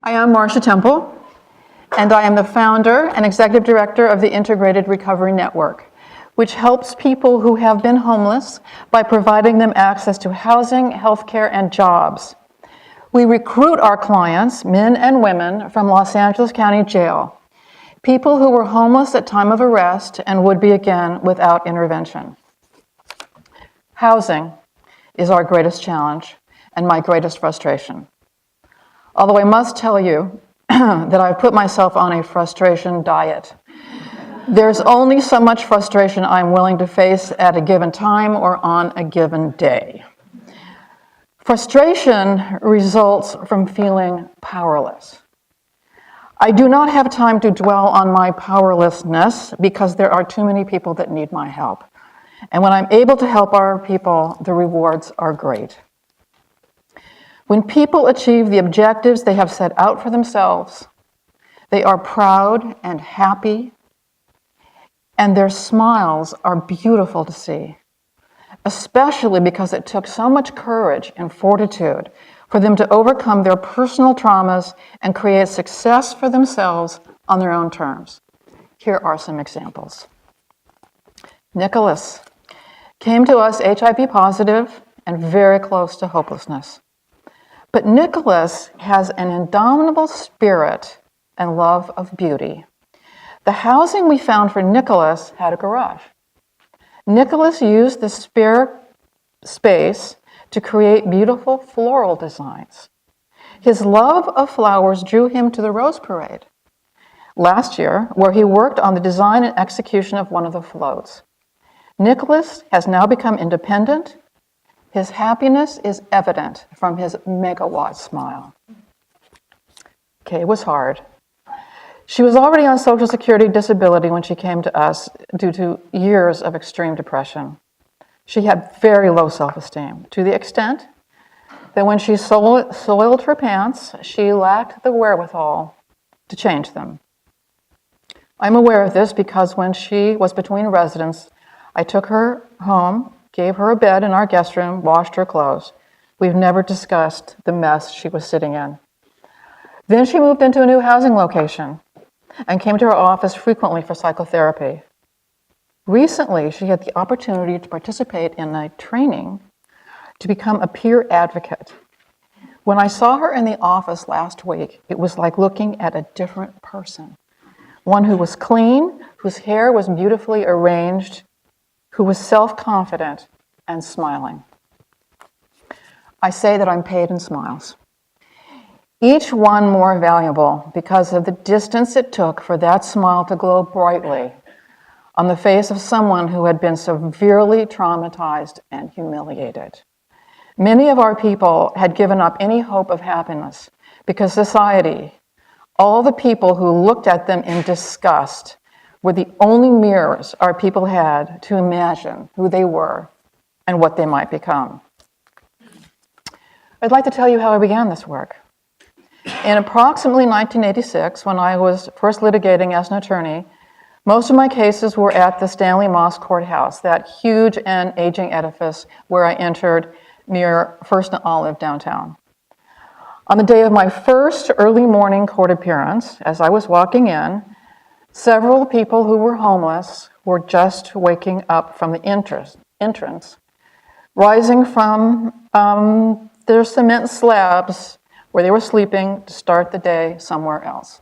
I am Marsha Temple, and I am the founder and executive director of the Integrated Recovery Network, which helps people who have been homeless by providing them access to housing, healthcare, and jobs. We recruit our clients, men and women, from Los Angeles County Jail, people who were homeless at time of arrest and would be again without intervention. Housing is our greatest challenge and my greatest frustration. Although I must tell you that I've put myself on a frustration diet. There's only so much frustration I'm willing to face at a given time or on a given day. Frustration results from feeling powerless. I do not have time to dwell on my powerlessness because there are too many people that need my help. And when I'm able to help our people, the rewards are great. When people achieve the objectives they have set out for themselves, they are proud and happy, and their smiles are beautiful to see, especially because it took so much courage and fortitude for them to overcome their personal traumas and create success for themselves on their own terms. Here are some examples. Nicholas came to us HIV positive and very close to hopelessness. But Nicholas has an indomitable spirit and love of beauty. The housing we found for Nicholas had a garage. Nicholas used the spare space to create beautiful floral designs. His love of flowers drew him to the Rose Parade last year, where he worked on the design and execution of one of the floats. Nicholas has now become independent. His happiness is evident from his megawatt smile. Kay was hard. She was already on Social Security disability when she came to us due to years of extreme depression. She had very low self-esteem, to the extent that when she soiled her pants, she lacked the wherewithal to change them. I'm aware of this because when she was between residents, I took her home, gave her a bed in our guest room, washed her clothes. We've never discussed the mess she was sitting in. Then she moved into a new housing location and came to our office frequently for psychotherapy. Recently, she had the opportunity to participate in a training to become a peer advocate. When I saw her in the office last week, it was like looking at a different person. One who was clean, whose hair was beautifully arranged, who was self-confident and smiling. I say that I'm paid in smiles. Each one more valuable because of the distance it took for that smile to glow brightly on the face of someone who had been severely traumatized and humiliated. Many of our people had given up any hope of happiness because society, all the people who looked at them in disgust, were the only mirrors our people had to imagine who they were and what they might become. I'd like to tell you how I began this work. In approximately 1986, when I was first litigating as an attorney, most of my cases were at the Stanley Moss Courthouse, that huge and aging edifice where I entered near First and Olive downtown. On the day of my first early morning court appearance, as I was walking in, several people who were homeless were just waking up from the entrance, rising from their cement slabs where they were sleeping to start the day somewhere else.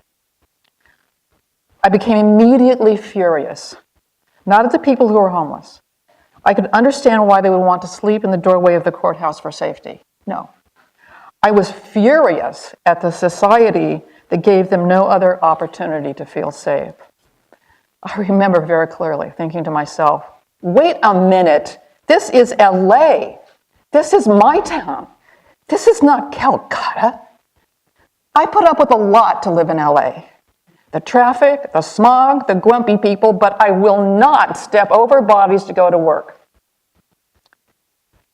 I became immediately furious, not at the people who were homeless. I could understand why they would want to sleep in the doorway of the courthouse for safety. No. I was furious at the society that gave them no other opportunity to feel safe. I remember very clearly thinking to myself, wait a minute, this is LA. This is my town. This is not Calcutta. I put up with a lot to live in LA. The traffic, the smog, the grumpy people, but I will not step over bodies to go to work.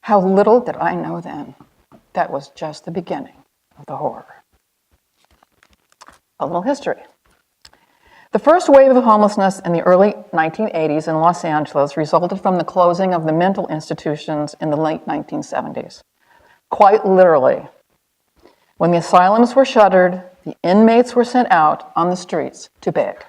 How little did I know then that was just the beginning of the horror. A little history. The first wave of homelessness in the early 1980s in Los Angeles resulted from the closing of the mental institutions in the late 1970s. Quite literally, when the asylums were shuttered, The inmates were sent out on the streets to beg.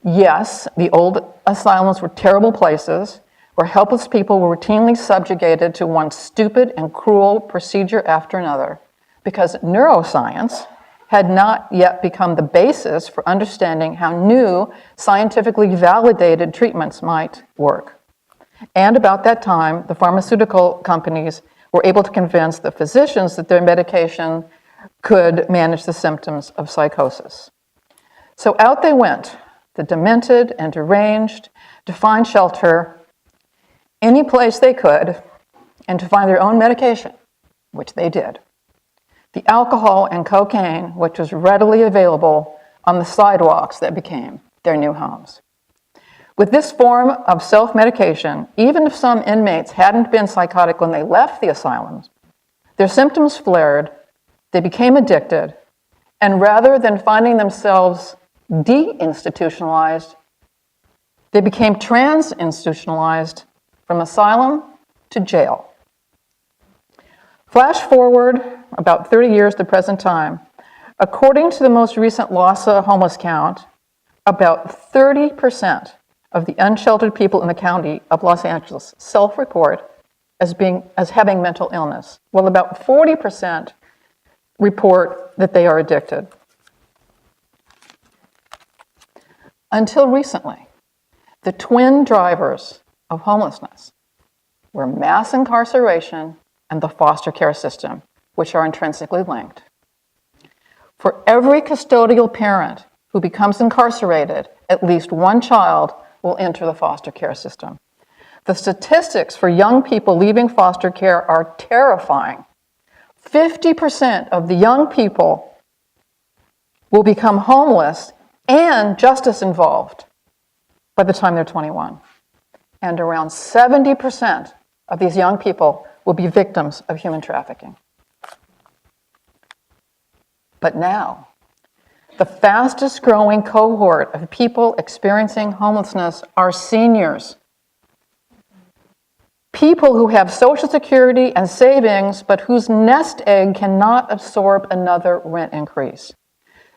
Yes, the old asylums were terrible places where helpless people were routinely subjugated to one stupid and cruel procedure after another, because neuroscience had not yet become the basis for understanding how new, scientifically validated treatments might work. And about that time, the pharmaceutical companies were able to convince the physicians that their medication could manage the symptoms of psychosis. So out they went, the demented and deranged, to find shelter any place they could and to find their own medication, which they did. The alcohol and cocaine, which was readily available on the sidewalks that became their new homes. With this form of self-medication, even if some inmates hadn't been psychotic when they left the asylums, their symptoms flared, they became addicted, and rather than finding themselves de-institutionalized, they became trans-institutionalized from asylum to jail. Flash forward about 30 years to present time. According to the most recent LAHSA homeless count, about 30% of the unsheltered people in the county of Los Angeles self-report as having mental illness, while about 40% report that they are addicted. Until recently, the twin drivers of homelessness were mass incarceration and the foster care system, which are intrinsically linked. For every custodial parent who becomes incarcerated, at least one child will enter the foster care system. The statistics for young people leaving foster care are terrifying. 50% of the young people will become homeless and justice involved by the time they're 21. And around 70% of these young people will be victims of human trafficking. But now, the fastest growing cohort of people experiencing homelessness are seniors. People who have Social Security and savings, but whose nest egg cannot absorb another rent increase.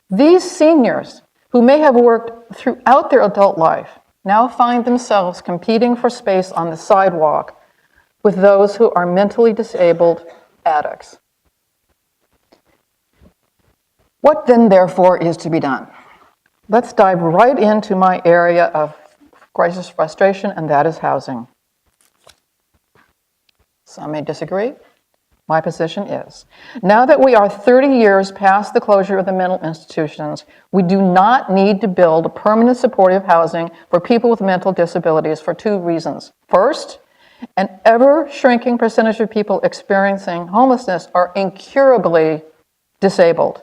These seniors, who may have worked throughout their adult life, now find themselves competing for space on the sidewalk with those who are mentally disabled addicts. What then, therefore, is to be done? Let's dive right into my area of crisis frustration, and that is housing. Some may disagree. My position is, now that we are 30 years past the closure of the mental institutions, we do not need to build permanent supportive housing for people with mental disabilities for two reasons. First, an ever-shrinking percentage of people experiencing homelessness are incurably disabled.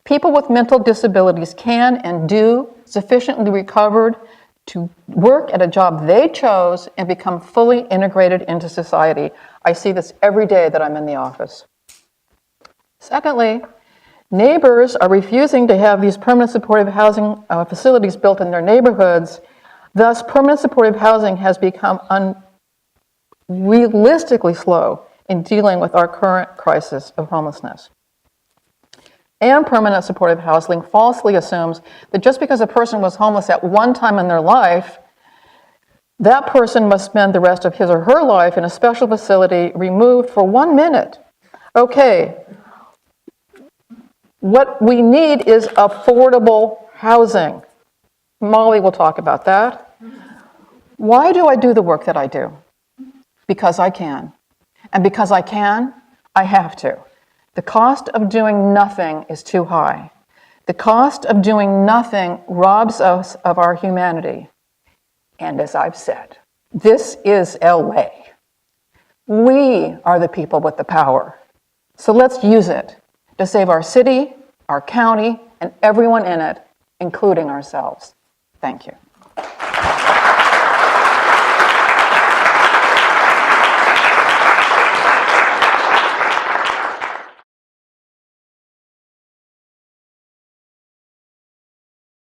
People with mental disabilities can and do sufficiently recovered to work at a job they chose and become fully integrated into society. I see this every day that I'm in the office. Secondly, neighbors are refusing to have these permanent supportive housing facilities built in their neighborhoods. Thus, permanent supportive housing has become unrealistically slow in dealing with our current crisis of homelessness. And permanent supportive housing falsely assumes that just because a person was homeless at one time in their life, that person must spend the rest of his or her life in a special facility removed for 1 minute. Okay, what we need is affordable housing. Molly will talk about that. Why do I do the work that I do? Because I can. And because I can, I have to. The cost of doing nothing is too high. The cost of doing nothing robs us of our humanity. And as I've said, this is LA. We are the people with the power. So let's use it to save our city, our county, and everyone in it, including ourselves. Thank you.